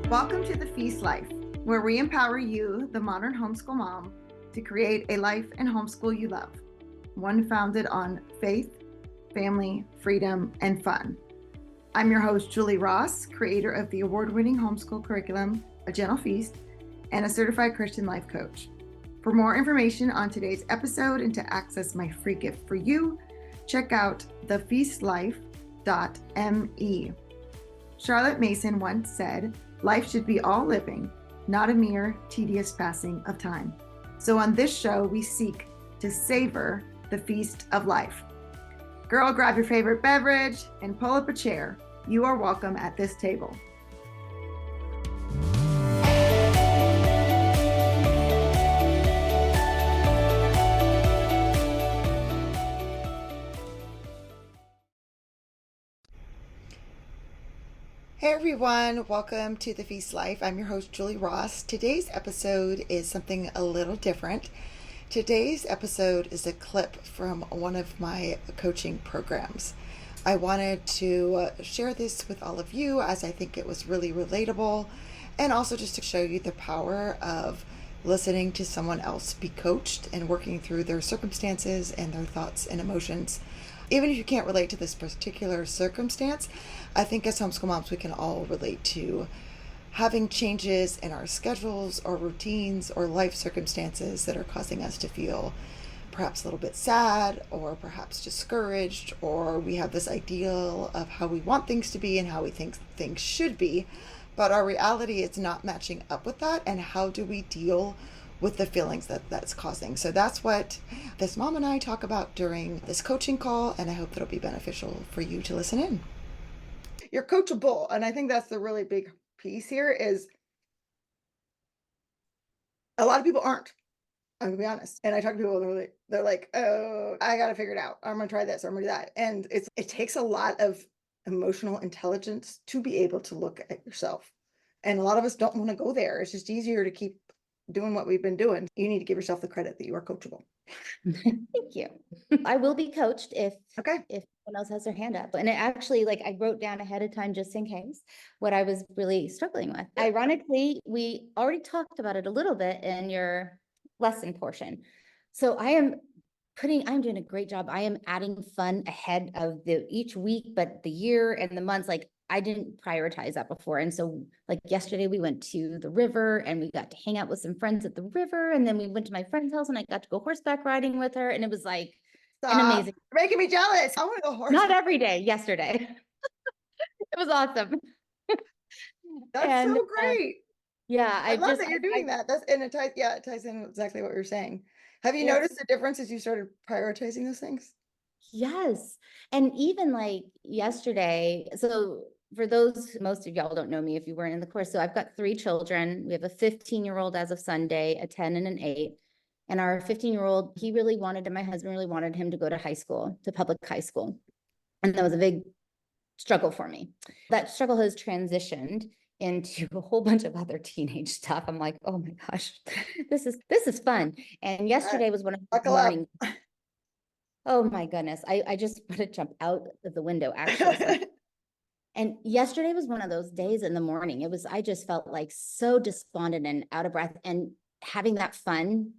Welcome to the Feast Life, where we empower you, the modern homeschool mom, to create a life and homeschool you love. One founded on faith, family, freedom, and fun. I'm your host, Julie Ross, creator of the award-winning homeschool curriculum, A Gentle Feast, and a certified Christian life coach. For more information on today's episode and to access my free gift for you, check out thefeastlife.me. Charlotte Mason once said, "Life should be all living, not a mere tedious passing of time." So on this show, we seek to savor the feast of life. Girl, grab your favorite beverage and pull up a chair. You are welcome at this table. Hey everyone, welcome to The Feast Life. I'm your host, Julie Ross. Today's episode is something a little different. Today's episode is a clip from one of my coaching programs. I wanted to share this with all of you as I think it was really relatable, and also just to show you the power of listening to someone else be coached and working through their circumstances and their thoughts and emotions. Even if you can't relate to this particular circumstance, I think as homeschool moms, we can all relate to having changes in our schedules or routines or life circumstances that are causing us to feel perhaps a little bit sad or perhaps discouraged, or we have this ideal of how we want things to be and how we think things should be, but our reality is not matching up with that. And how do we deal with the feelings that's causing? So that's what this mom and I talk about during this coaching call, and I hope that'll be beneficial for you to listen in. You're coachable, and I think that's the really big piece here is a lot of people aren't. I'm gonna be honest. And I talk to people and they're like, "Oh, I gotta figure it out. I'm gonna try this, or I'm gonna do that." And it takes a lot of emotional intelligence to be able to look at yourself. And a lot of us don't want to go there. It's just easier to keep doing what we've been doing. You need to give yourself the credit that you are coachable. Thank you. I will be coached if Okay. someone else has their hand up. And it actually, I wrote down ahead of time just in case what I was really struggling with. Yeah. Ironically, we already talked about it a little bit in your lesson portion. So I'm doing a great job. I am adding fun ahead of each week, but the year and the months, I didn't prioritize that before. And so yesterday we went to the river and we got to hang out with some friends at the river. And then we went to my friend's house and I got to go horseback riding with her. And it was an amazing. You're making me jealous. I want to go horseback. Not every day, yesterday. It was awesome. That's so great. Yeah. I love that you're doing that. It ties in exactly what you're saying. Have you noticed the difference as you started prioritizing those things? Yes. And even yesterday, so for those, most of y'all don't know me if you weren't in the course. So I've got 3 children. We have a 15-year-old as of Sunday, a 10 and an 8. And our 15-year-old, my husband really wanted him to go to public high school. And that was a big struggle for me. That struggle has transitioned into a whole bunch of other teenage stuff. I'm like, oh my gosh, this is fun. And yesterday was one of the mornings. Oh my goodness. I just want to jump out of the window actually. And yesterday was one of those days in the morning. I just felt so despondent and out of breath, and having that fun,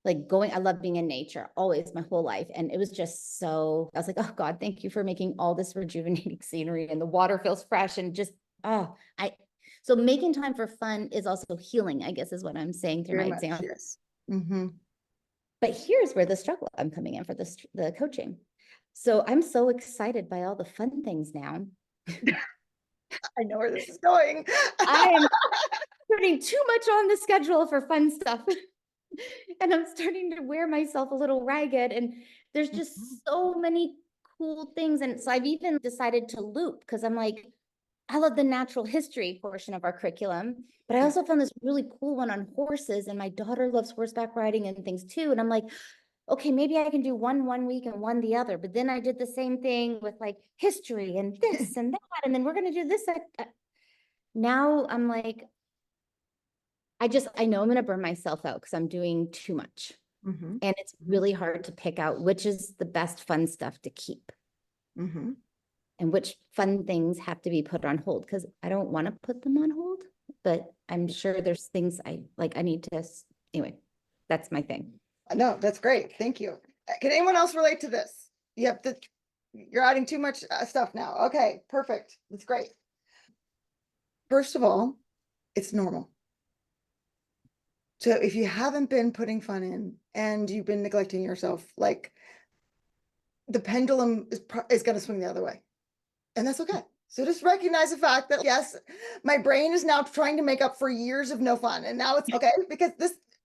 I love being in nature always my whole life. And it was just so, I was like, oh God, thank you for making all this rejuvenating scenery, and the water feels fresh and just, so making time for fun is also healing, I guess is what I'm saying through my example. Yes. Mm-hmm. But here's where the struggle I'm coming in for the coaching. So I'm so excited by all the fun things now. I know where this is going. I am putting too much on the schedule for fun stuff. And I'm starting to wear myself a little ragged. And there's just so many cool things. And so I've even decided to loop, because I'm like, I love the natural history portion of our curriculum, but I also found this really cool one on horses, and my daughter loves horseback riding and things too. And I'm like, okay, maybe I can do one week and one the other. But then I did the same thing with history and this and that. And then we're going to do this. Now I'm like, I know I'm going to burn myself out because I'm doing too much. Mm-hmm. And it's really hard to pick out which is the best fun stuff to keep. Mm-hmm. And which fun things have to be put on hold, because I don't want to put them on hold. but I'm sure there's things I need to, anyway, that's my thing. No, that's great. Thank you. Can anyone else relate to this? You're adding too much stuff now. Okay, perfect. That's great. First of all, it's normal. So if you haven't been putting fun in and you've been neglecting yourself, like the pendulum is going to swing the other way. And that's okay. So just recognize the fact that, yes, my brain is now trying to make up for years of no fun. And now it's okay because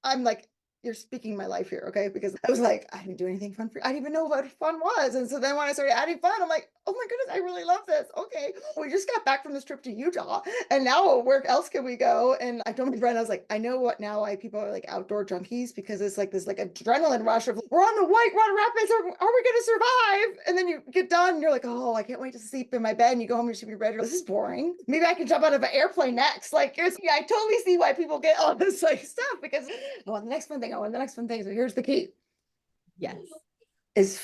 I'm like, you're speaking my life here, okay? Because I was like, I didn't do anything fun for you. I didn't even know what fun was. And so then when I started adding fun, I'm like, oh my goodness, I really love this. Okay, we just got back from this trip to Utah. And now where else can we go? And I told my friend, I was like, I know what now why people are like outdoor junkies, because it's like this like adrenaline rush of we're on the Whitewater Rapids. Are we going to survive? And then you get done and you're like, oh, I can't wait to sleep in my bed. And you go home and you should be ready. This is boring. Maybe I can jump out of an airplane next. Like, I totally see why people get all this like stuff because the next fun thing. The next fun thing. So here's the key. Yes. Is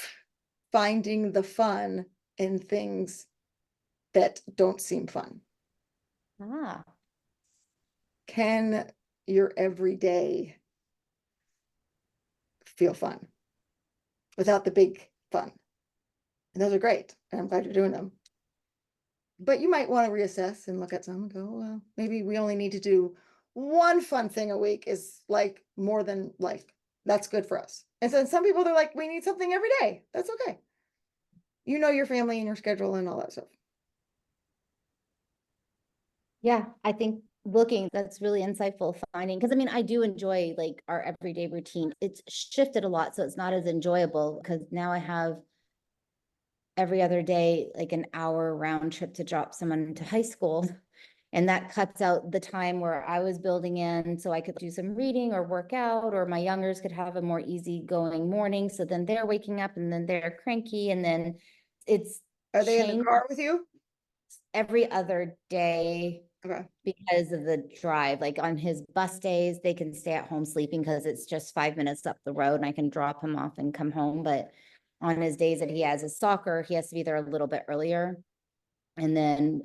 finding the fun in things that don't seem fun. Can your everyday feel fun without the big fun? And those are great. And I'm glad you're doing them. But you might want to reassess and look at some and go, well, maybe we only need to do one fun thing a week is like more than like, that's good for us. And so some people, they're like, we need something every day. That's okay. You know your family and your schedule and all that stuff. Yeah, I think that's really insightful finding, because I mean, I do enjoy like our everyday routine. It's shifted a lot, so it's not as enjoyable because now I have every other day like an hour round trip to drop someone to high school. And that cuts out the time where I was building in so I could do some reading or work out, or my youngers could have a more easygoing morning. So then they're waking up and then they're cranky, and then it's Are they in the car with you? Every other day. Okay. Because of the drive. Like on his bus days, they can stay at home sleeping because it's just 5 minutes up the road and I can drop him off and come home. But on his days that he has his soccer, he has to be there a little bit earlier. And then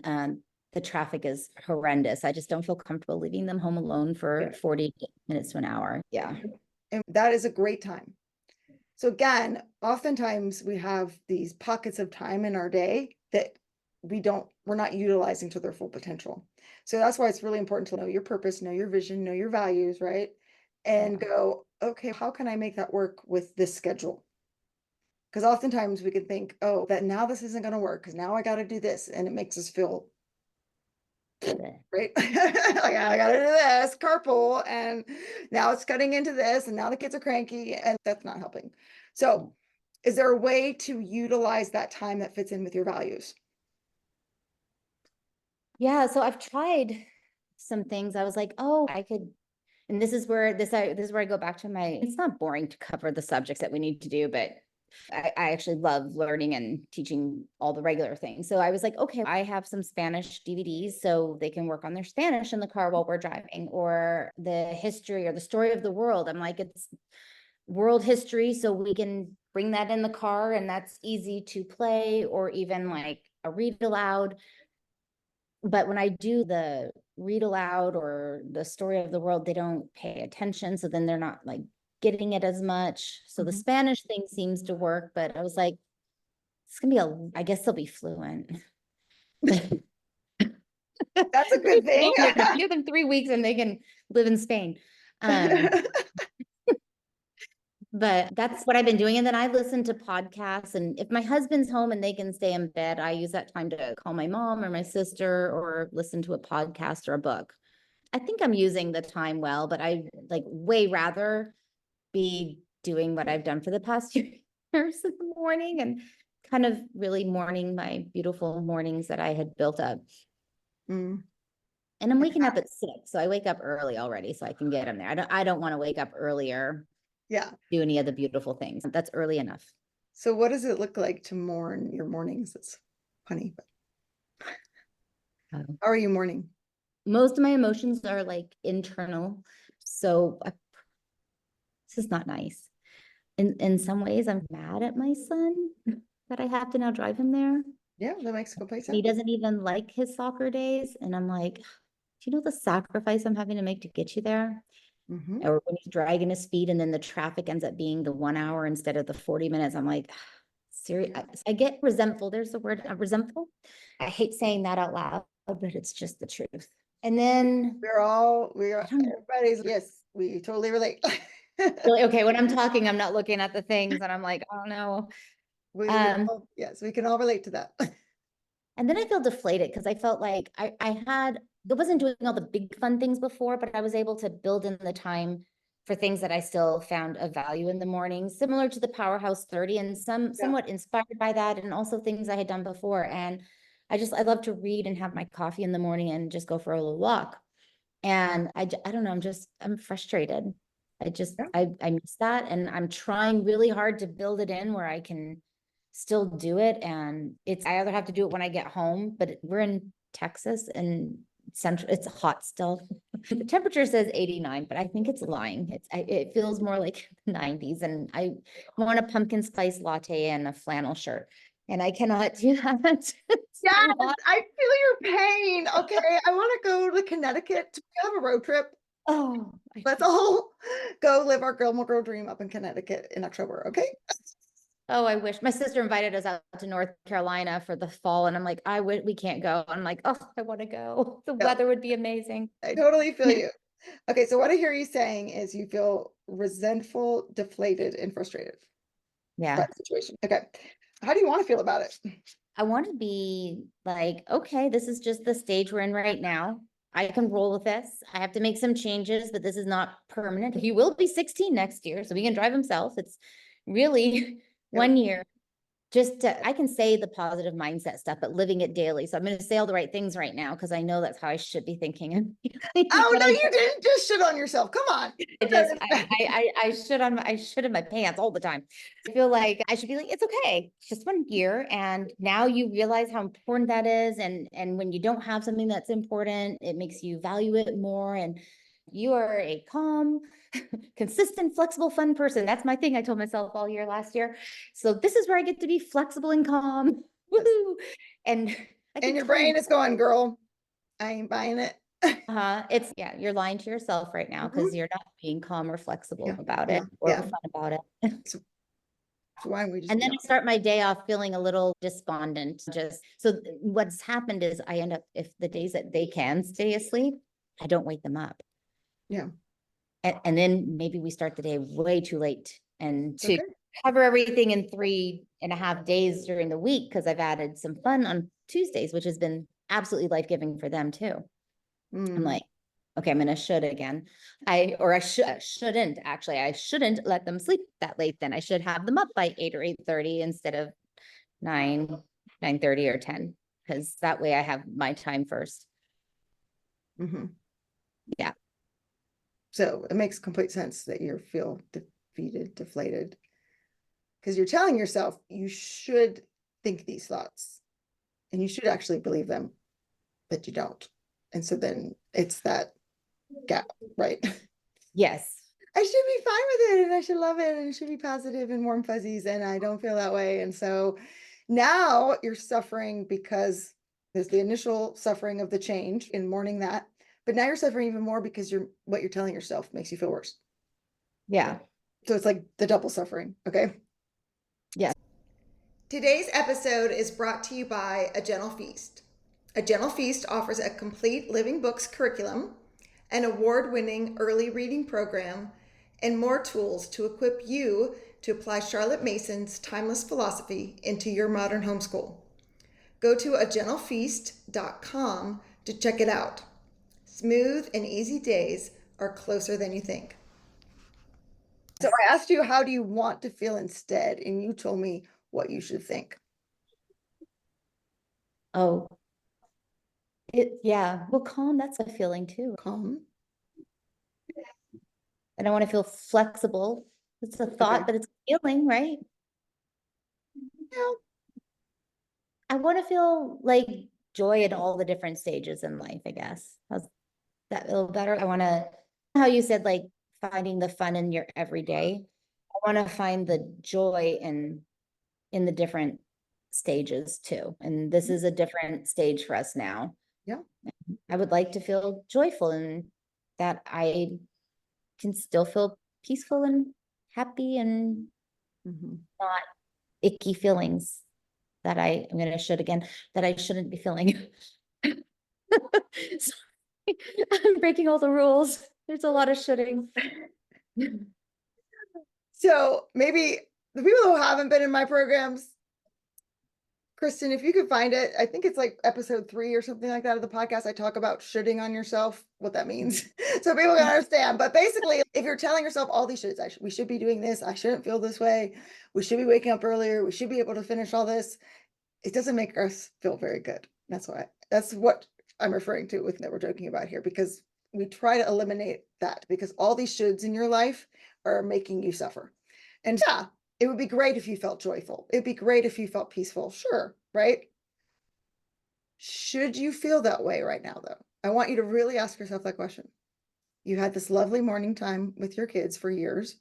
the traffic is horrendous. I just don't feel comfortable leaving them home alone for 40 minutes to an hour. Yeah. And that is a great time. So again, oftentimes we have these pockets of time in our day that we're not utilizing to their full potential. So that's why it's really important to know your purpose, know your vision, know your values, right? And go, okay, how can I make that work with this schedule? Because oftentimes we can think, oh, that now this isn't going to work because now I got to do this. And it makes us feel right. Like, I got to do this carpool. And now it's cutting into this. And now the kids are cranky. And that's not helping. So is there a way to utilize that time that fits in with your values? Yeah, so I've tried some things. I was like, oh, I could, and this is where I go back to it's not boring to cover the subjects that we need to do, but I actually love learning and teaching all the regular things. So I was like, okay, I have some Spanish DVDs so they can work on their Spanish in the car while we're driving, or the history or the story of the world. I'm like, it's world history, so we can bring that in the car and that's easy to play, or even like a read aloud. But when I do the read aloud or the story of the world, they don't pay attention. So then they're not like getting it as much. So the Spanish thing seems to work, but I was like, it's gonna be I guess they'll be fluent. That's a good thing. Give them 3 weeks and they can live in Spain. But that's what I've been doing. And then I listen to podcasts, and if my husband's home and they can stay in bed, I use that time to call my mom or my sister or listen to a podcast or a book. I think I'm using the time well, but I like way rather be doing what I've done for the past few years in the morning and kind of really mourning my beautiful mornings that I had built up. And I'm waking up at 6, so I wake up early already so I can get them there. I don't want to wake up earlier. Yeah. Do any of the beautiful things. That's early enough. So what does it look like to mourn your mornings? It's funny, but how are you mourning? Most of my emotions are like internal. So this is not nice. In some ways, I'm mad at my son that I have to now drive him there. Yeah, that makes complete sense. He doesn't even like his soccer days. And I'm like, do you know the sacrifice I'm having to make to get you there? Mm-hmm. Or when he's dragging his feet and then the traffic ends up being the 1 hour instead of the 40 minutes. I'm like, serious. I get resentful. There's the word resentful. I hate saying that out loud, but it's just the truth. And then Everybody's, yes, we totally relate. really, okay, when I'm talking, I'm not looking at the things and I'm like, oh no. Yes, we can all relate to that. And then I feel deflated because I felt like I wasn't doing all the big fun things before, but I was able to build in the time for things that I still found of value in the morning, similar to the Powerhouse 30 and somewhat inspired by that, and also things I had done before. And I love to read and have my coffee in the morning and just go for a little walk. And I don't know, I'm frustrated. I miss that. And I'm trying really hard to build it in where I can still do it. And I either have to do it when I get home, but we're in Texas and central, it's hot still. The temperature says 89, but I think it's lying. It feels more like 90s. And I want a pumpkin spice latte and a flannel shirt. And I cannot do that. Yes, I feel your pain. Okay, I want to go to Connecticut to have a road trip. Oh, Let's all go live our Gilmore Girl dream up in Connecticut in October, okay? oh, I wish. My sister invited us out to North Carolina for the fall, and I'm like, we can't go. I'm like, oh, I want to go. The No, weather would be amazing. I totally feel you. Okay, so what I hear you saying is you feel resentful, deflated, and frustrated by Yeah. the situation. Okay, how do you want to feel about it? I want to be like, okay, this is just the stage we're in right now. I can roll with this. I have to make some changes, but this is not permanent. He will be 16 next year, so he can drive himself. It's really Yep. 1 year. I can say the positive mindset stuff, but living it daily. So I'm going to say all the right things right now because I know that's how I should be thinking. Oh But no, you didn't just shit on yourself. Come on. I should in my pants all the time. I feel like I should be like, it's okay. It's just 1 year. And now you realize how important that is. And when you don't have something that's important, it makes you value it more. And you are a calm, consistent, flexible, fun person. That's my thing I told myself all year last year. So this is where I get to be flexible and calm. Woohoo. And And your brain is going, girl, I ain't buying it. you're lying to yourself right now because you're not being calm or flexible about it or fun about it. So why we just And then I start my day off feeling a little despondent. What's happened is I end up, if the days that they can stay asleep, I don't wake them up. Yeah. And then maybe we start the day way too late and to Okay. cover everything in 3.5 days during the week because I've added some fun on Tuesdays, which has been absolutely life-giving for them too. I'm like, okay, I'm gonna should again. Shouldn't actually. I shouldn't let them sleep that late. Then I should have them up by 8 or 8:30 instead of 9:30 or 10, because that way I have my time first. Yeah. So it makes complete sense that you feel defeated, deflated, because you're telling yourself you should think these thoughts and you should actually believe them, but you don't. And so then it's that gap, right? Yes. I should be fine with it and I should love it and it should be positive and warm fuzzies, and I don't feel that way. And so now you're suffering because there's the initial suffering of the change in mourning that, but now you're suffering even more because what you're telling yourself makes you feel worse. Yeah. So it's like the double suffering. Okay. Yeah. Today's episode is brought to you by A Gentle Feast. A Gentle Feast offers a complete living books curriculum, an award-winning early reading program, and more tools to equip you to apply Charlotte Mason's timeless philosophy into your modern homeschool. Go to agentlefeast.com to check it out. Smooth and easy days are closer than you think. So I asked you, how do you want to feel instead? And you told me what you should think. Oh, well, calm, that's a feeling too. Calm. And I want to feel flexible. It's a thought, but it's a feeling, right? Yeah. I want to feel like joy in all the different stages in life, I guess. How's that a little better? I want to, how you said, like finding the fun in your everyday. I want to find the joy in the different stages too. And this is a different stage for us now. Yeah. I would like to feel joyful and that I can still feel peaceful and happy and not icky feelings that I'm going to should again, that I shouldn't be feeling. Sorry. I'm breaking all the rules. There's a lot of shoulding. So maybe the people who haven't been in my programs, Kristen, if you could find it, I think it's like episode 3 or something like that of the podcast. I talk about shoulding on yourself, what that means. So people can understand. But basically, if you're telling yourself all these shoulds, we should be doing this, I shouldn't feel this way, we should be waking up earlier, we should be able to finish all this, it doesn't make us feel very good. That's what I'm referring to with that we're joking about here, because we try to eliminate that because all these shoulds in your life are making you suffer. And yeah, it would be great if you felt joyful. It'd be great if you felt peaceful. Sure, right? Should you feel that way right now, though? I want you to really ask yourself that question. You had this lovely morning time with your kids for years.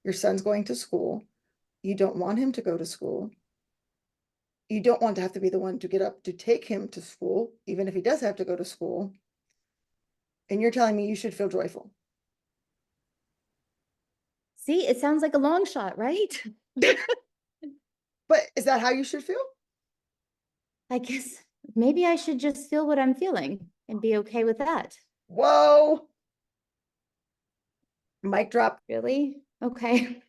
Your son's going to school. You don't want him to go to school. You don't want to have to be the one to get up to take him to school, even if he does have to go to school. And you're telling me you should feel joyful. See, it sounds like a long shot, right? But is that how you should feel? I guess maybe I should just feel what I'm feeling and be okay with that. Whoa. Mic drop. Really? Okay.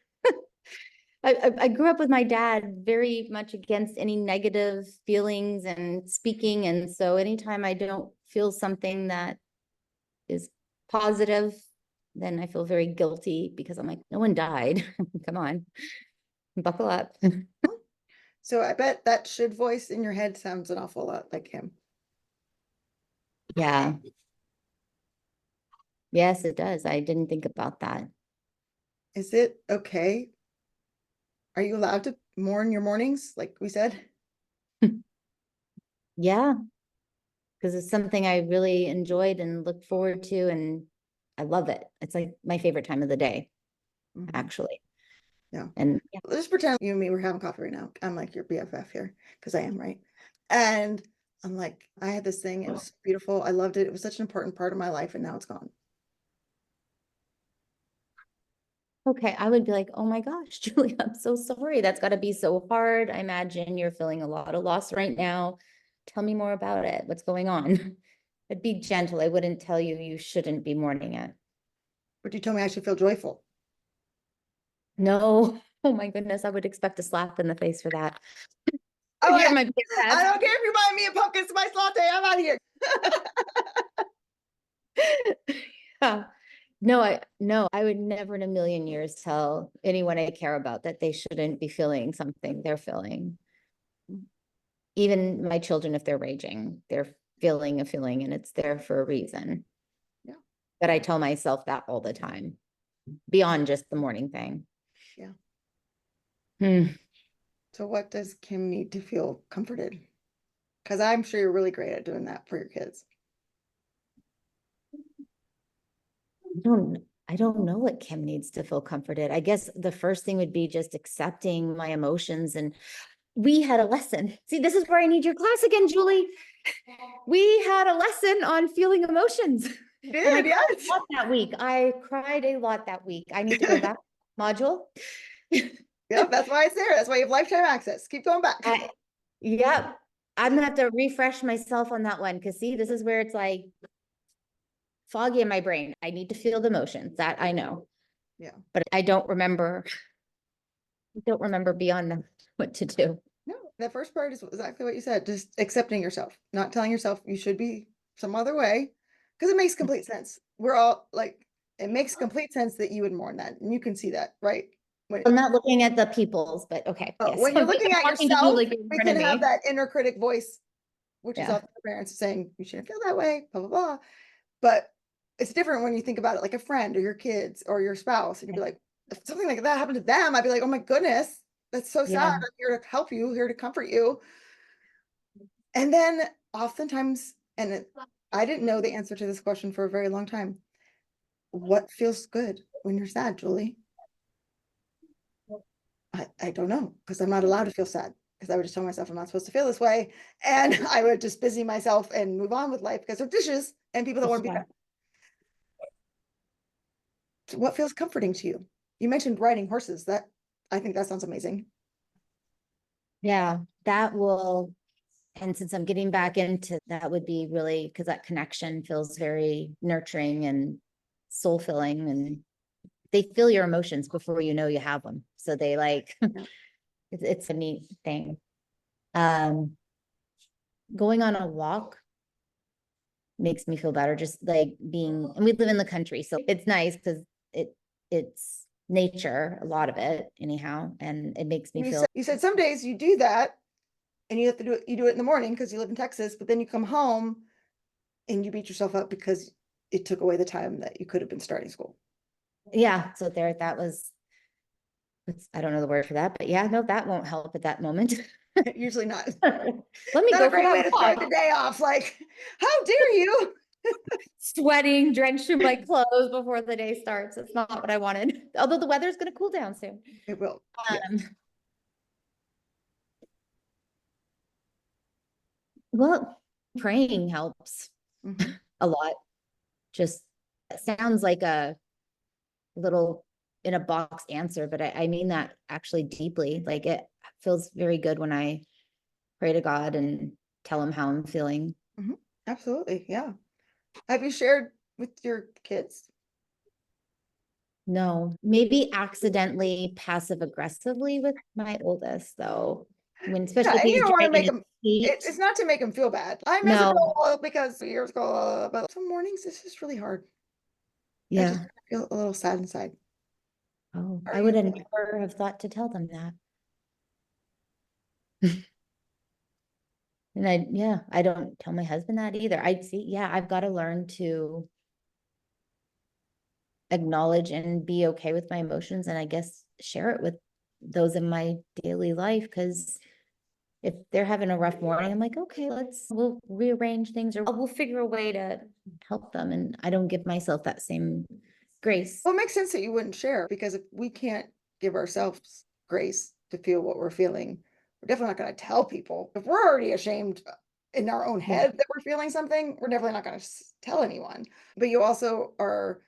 I grew up with my dad very much against any negative feelings and speaking. And so anytime I don't feel something that is positive, then I feel very guilty because I'm like, no one died. Come on, buckle up. So I bet that should voice in your head sounds an awful lot like him. Yeah. Yes, it does. I didn't think about that. Is it okay? Are you allowed to mourn your mornings, like we said? Yeah, because it's something I really enjoyed and looked forward to, and I love it. It's like my favorite time of the day, actually. Yeah. And yeah. Let's just pretend you and me were having coffee right now. I'm like your BFF here because I am, right? And I'm like, I had this thing. It was beautiful. I loved it. It was such an important part of my life, and now it's gone. Okay, I would be like, oh my gosh, Julie, I'm so sorry. That's got to be so hard. I imagine you're feeling a lot of loss right now. Tell me more about it. What's going on? I'd be gentle. I wouldn't tell you you shouldn't be mourning it. But you told me I should feel joyful. No. Oh my goodness, I would expect a slap in the face for that. Oh, You're yeah. my big I don't care if you buy me a pumpkin spice latte. I'm out of here. Yeah. No, I would never in a million years tell anyone I care about that they shouldn't be feeling something they're feeling. Even my children, if they're raging, they're feeling a feeling and it's there for a reason. Yeah. But I tell myself that all the time, beyond just the morning thing. Yeah. So what does Kim need to feel comforted? Because I'm sure you're really great at doing that for your kids. I don't know what Kim needs to feel comforted. I guess the first thing would be just accepting my emotions. And we had a lesson. See, this is where I need your class again, Julie. We had a lesson on feeling emotions. You did, yes. That week. I cried a lot that week. I need to go back module. Yeah, that's why it's there. That's why you have lifetime access. Keep going back. Yep. I'm gonna have to refresh myself on that one because see, this is where it's like foggy in my brain. I need to feel the emotions that I know. Yeah. But I don't remember beyond that what to do. No, that first part is exactly what you said. Just accepting yourself, not telling yourself you should be some other way, because it makes complete sense. We're all like, it makes complete sense that you would mourn that, and you can see that, right? I'm not looking at the people's, but okay. Yes. When you're looking at yourself, we can have that inner critic voice, which is often the parents saying you shouldn't feel that way, blah blah blah. But it's different when you think about it like a friend or your kids or your spouse, and you'd be like, if something like that happened to them, I'd be like, oh my goodness, that's so sad. I'm here to help you, here to comfort you. And then oftentimes, and I didn't know the answer to this question for a very long time. What feels good when you're sad, Julie? I don't know, because I'm not allowed to feel sad. because I would just tell myself I'm not supposed to feel this way. And I would just busy myself and move on with life because of dishes and people that want to be Yeah. done. What feels comforting to you? You mentioned riding horses. I think that sounds amazing. Yeah, that will, and since I'm getting back into that would be really, because that connection feels very nurturing and soul filling, and they feel your emotions before you know you have them. So they like, Yeah. it's a neat thing. Um, Going on a walk makes me feel better. Just like being, and we live in the country, so it's nice because it's nature, a lot of it anyhow, and it makes me feel. You said some days you do that and you have to do it, you do it in the morning because you live in Texas, but then you come home and you beat yourself up because it took away the time that you could have been starting school. Yeah, so there, that was, I don't know the word for that, but yeah, no, that won't help at that moment. Usually not. Let me Not go a for great way that to start the walk. day off. Like, how dare you? Sweating, drenched in my clothes before the day starts. It's not what I wanted. Although the weather's going to cool down soon. It will. Yes. Well, praying helps Mm-hmm. a lot. Just it sounds like a little in a box answer, but I mean that actually deeply. Like it feels very good when I pray to God and tell him how I'm feeling. Mm-hmm. Absolutely. Yeah. Have you shared with your kids? No, maybe accidentally passive aggressively with my oldest though. When Yeah, especially if and you he's don't want to dragging make his them. feet. It's not to make them feel bad. I'm No, miserable because years ago, but some mornings it's just really hard. I just yeah. feel a little sad inside. Oh, Are I would you? have never have thought to tell them that. And yeah, I don't tell my husband that either. I see, yeah, I've got to learn to acknowledge and be okay with my emotions, and I guess share it with those in my daily life. Because if they're having a rough morning, I'm like, okay, we'll rearrange things or we'll figure a way to help them. And I don't give myself that same grace. Well, it makes sense that you wouldn't share because if we can't give ourselves grace to feel what we're feeling, we're definitely not going to tell people. If we're already ashamed in our own Yeah, head that we're feeling something, we're definitely not going to tell anyone. But you also are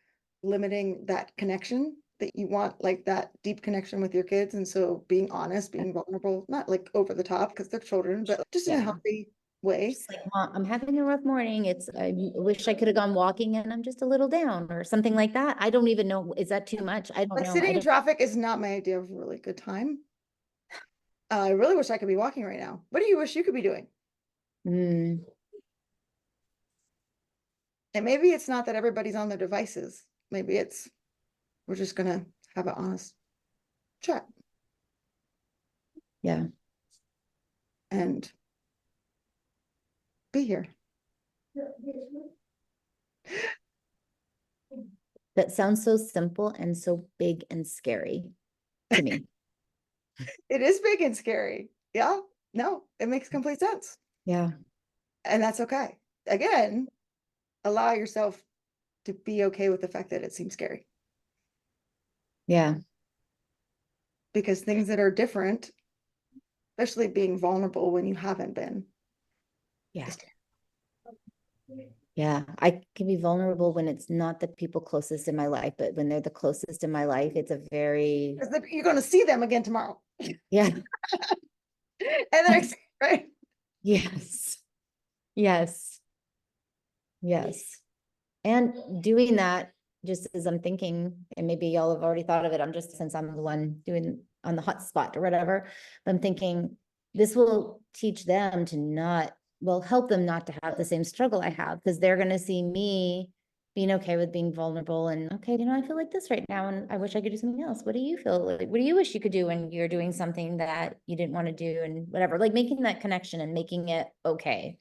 limiting that connection that you want, like that deep connection with your kids. And so being honest, being vulnerable, not like over the top because they're children, but just in a yeah. healthy way. Just like, Mom, I'm having a rough morning. I wish I could have gone walking and I'm just a little down or something like that. I don't even know. Is that too much? I don't Like know. I sitting in don't. traffic is not my idea of a really good time. I really wish I could be walking right now. What do you wish you could be doing? Mm, And maybe it's not that everybody's on their devices. Maybe it's we're just gonna have an honest chat yeah. and be here. That sounds so simple and so big and scary to me. It is big and scary. Yeah, no, it makes complete sense. Yeah. And that's okay. Again, allow yourself to be okay with the fact that it seems scary Yeah. because things that are different, especially being vulnerable when you haven't been. Yeah. Yeah. I can be vulnerable when it's not the people closest in my life, but when they're the closest in my life, it's a very, You're going to see them again tomorrow. yeah. And the next, right? Yes. Yes. Yes. And doing that, just as I'm thinking, and maybe y'all have already thought of it, I'm just, since I'm the one doing on the hot spot or whatever, but I'm thinking this will teach them to not, well, help them not to have the same struggle I have, because they're going to see me being okay with being vulnerable and okay, I feel like this right now and I wish I could do something else. What do you feel like? What do you wish you could do when you're doing something that you didn't want to do and whatever, like making that connection and making it okay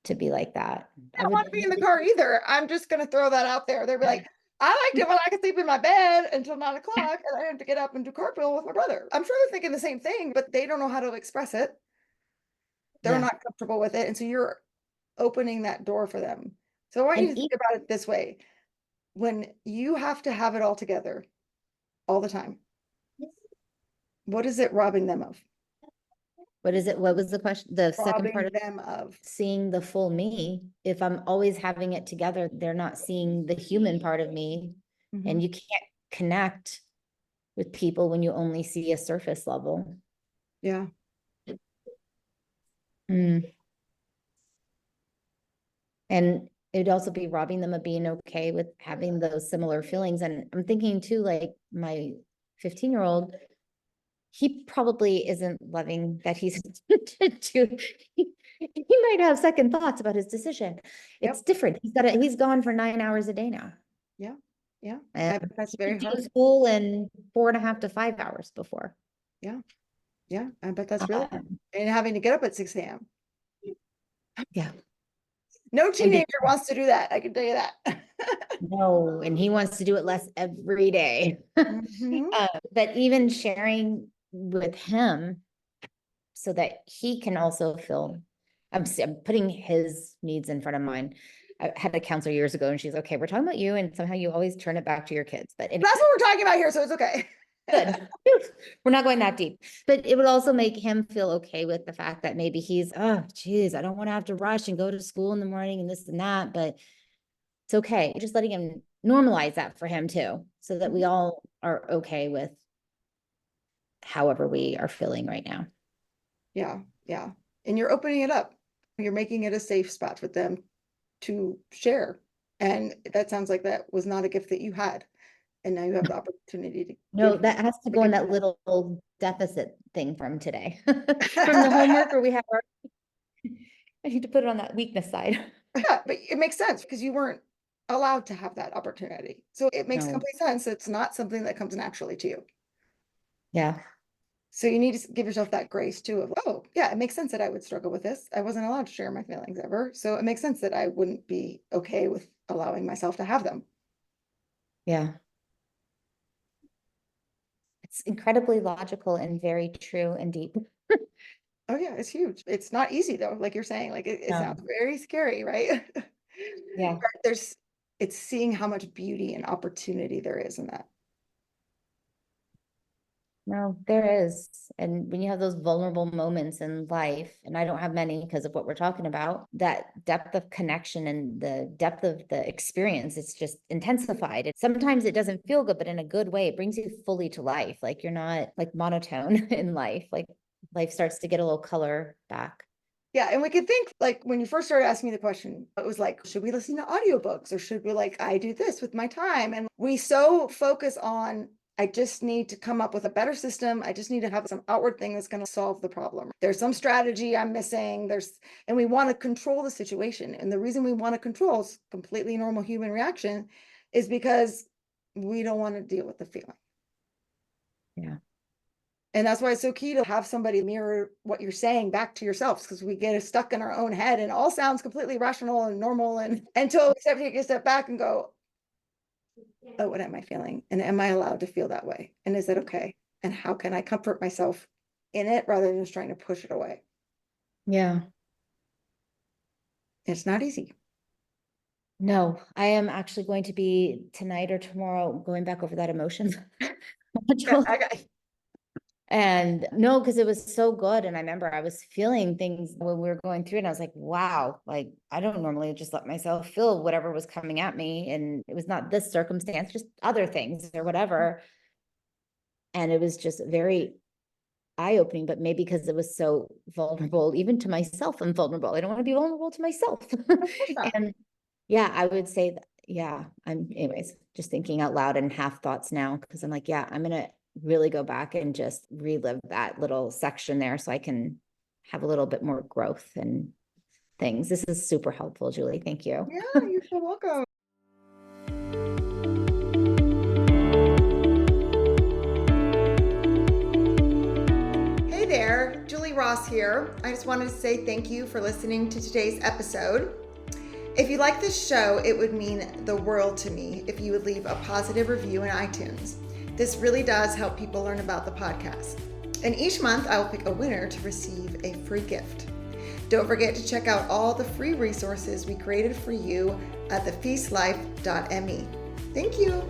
to be like that. I don't want to be in the car either. I'm just going to throw that out there. They'll be like, I liked it when I could sleep in my bed until 9 o'clock and I had to get up and do cartwheel with my brother. I'm sure they're thinking the same thing, but they don't know how to express it. They're Yeah. not comfortable with it. And so you're opening that door for them. So I want you And to think about it this way. When you have to have it all together all the time, what is it robbing them of? What is it? What was the question? The second part Robbing of them of. seeing the full me. If I'm always having it together, they're not seeing the human part of me. Mhm. And you can't connect with people when you only see a surface level. Yeah. Mm. And it'd also be robbing them of being okay with having those similar feelings. And I'm thinking too, like my 15-year-old, he probably isn't loving that he's to, he might have second thoughts about his decision. It's Yep. different. He's gone for 9 hours a day now. Yeah. Yeah. And I bet that's he very could do hard. school in 4.5 to 5 hours before. Yeah. Yeah. I bet that's really hard. Um, And having to get up at 6 a.m. yeah. No And teenager wants to do that. I can tell you that. no, and he wants to do it less every day. Mhm. But even sharing with him so that he can also feel, I'm putting his needs in front of mine. I had a counselor years ago and she's okay, we're talking about you and somehow you always turn it back to your kids. But That's what we're talking about here, so it's okay. good. We're not going that deep, but it would also make him feel okay with the fact that maybe he's, oh, geez, I don't want to have to rush and go to school in the morning and this and that, but it's okay. Just letting him normalize that for him too, so that we all are okay with however we are feeling right now. Yeah. Yeah. And you're opening it up. You're making it a safe spot for them to share. And that sounds like that was not a gift that you had. And now you have the opportunity to No, give. that has to go in that little deficit thing from today, from the homework where we have our, I need to put it on that weakness side. Yeah, but it makes sense because you weren't allowed to have that opportunity. So it makes No, complete sense. It's not something that comes naturally to you. yeah, So you need to give yourself that grace too of, oh, yeah, it makes sense that I would struggle with this. I wasn't allowed to share my feelings ever. So it makes sense that I wouldn't be okay with allowing myself to have them. yeah. It's incredibly logical and very true and deep. Oh yeah, it's huge. It's not easy though, like you're saying, like it No, sounds very scary, right? yeah. But it's seeing how much beauty and opportunity there is in that. No, there is. And when you have those vulnerable moments in life, and I don't have many because of what we're talking about, that depth of connection and the depth of the experience, it's just intensified. Sometimes it doesn't feel good, but in a good way, it brings you fully to life. Like you're not like monotone in life. Like life starts to get a little color back. Yeah, and we could think like when you first started asking me the question, it was like, should we listen to audiobooks or should we like I do this with my time? And we so focus on I just need to come up with a better system. I just need to have some outward thing that's going to solve the problem. There's some strategy I'm missing. And we want to control the situation. And the reason we want to control is completely normal human reaction is because we don't want to deal with the feeling. Yeah. And that's why it's so key to have somebody mirror what you're saying back to yourselves because we get stuck in our own head and all sounds completely rational and normal. And until we take a step back and go, oh, what am I feeling? And am I allowed to feel that way? And is it okay? And how can I comfort myself in it rather than just trying to push it away? Yeah. It's not easy. No, I am actually going to be tonight or tomorrow going back over that emotion module. And no, because it was so good. And I remember I was feeling things when we were going through it. And I was like, wow, like I don't normally just let myself feel whatever was coming at me. And it was not this circumstance, just other things or whatever. And it was just very eye-opening, but maybe because it was so vulnerable, even to myself, I'm vulnerable. I don't want to be vulnerable to myself. And yeah, I would say that, yeah, anyways, just thinking out loud and half thoughts now, because I'm like, yeah, I'm going to really go back and just relive that little section there so I can have a little bit more growth and things. This is super helpful, Julie. Thank you. Yeah, you're so welcome. Hey there, Julie Ross here. I just wanted to say thank you for listening to today's episode. If you like this show, it would mean the world to me if you would leave a positive review in iTunes. This really does help people learn about the podcast. And each month I will pick a winner to receive a free gift. Don't forget to check out all the free resources we created for you at thefeastlife.me. Thank you.